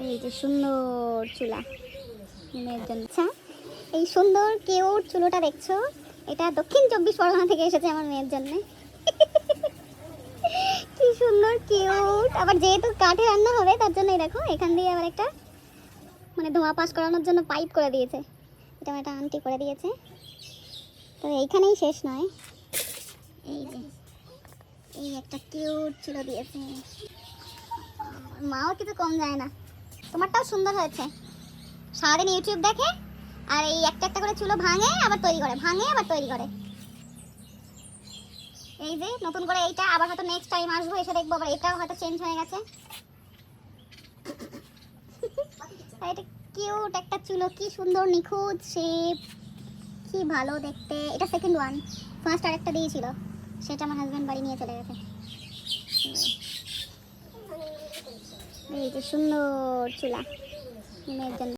এই যে সুন্দর চুলা মেয়ের জন্য। আচ্ছা, এই সুন্দর কিউট চুলোটা দেখছো, এটা দক্ষিণ 24 পরগনা থেকে এসেছে আমার মেয়ের জন্য। কি সুন্দর কিউট। আবার যেহেতু কাঠে রান্না হবে তার জন্যই দেখো এখান দিয়ে আবার একটা মানে ধোঁয়া পাস করানোর জন্য পাইপ করে দিয়েছে। এটা আমার একটা আন্টি করে দিয়েছে। তো এইখানেই শেষ নয়, এই যে এই একটা কিউট চুলো দিয়েছে। মাও কিছু কম যায় না। তোমারটাও সুন্দর হয়েছে। সারাদিন ইউটিউব দেখে আর এই একটা একটা করে চুলো ভাঙে আবার তৈরি করে, ভাঙে আবার তৈরি করে। এই যে নতুন করে এইটা আবার হয়তো নেক্সট টাইম আসবো এসে দেখবো আবার এটাও হয়তো চেঞ্জ হয়ে গেছে। এটা কিউট একটা চুলো, কি সুন্দর নিখুঁত শেপ, কি ভালো দেখতে। এটা সেকেন্ড ওয়ান, ফার্স্ট আরেকটা দিয়েছিল, সেটা আমার হাজব্যান্ড বাড়ি নিয়ে চলে গেছে। এই যে সুন্দর চুলা মেয়ের জন্য।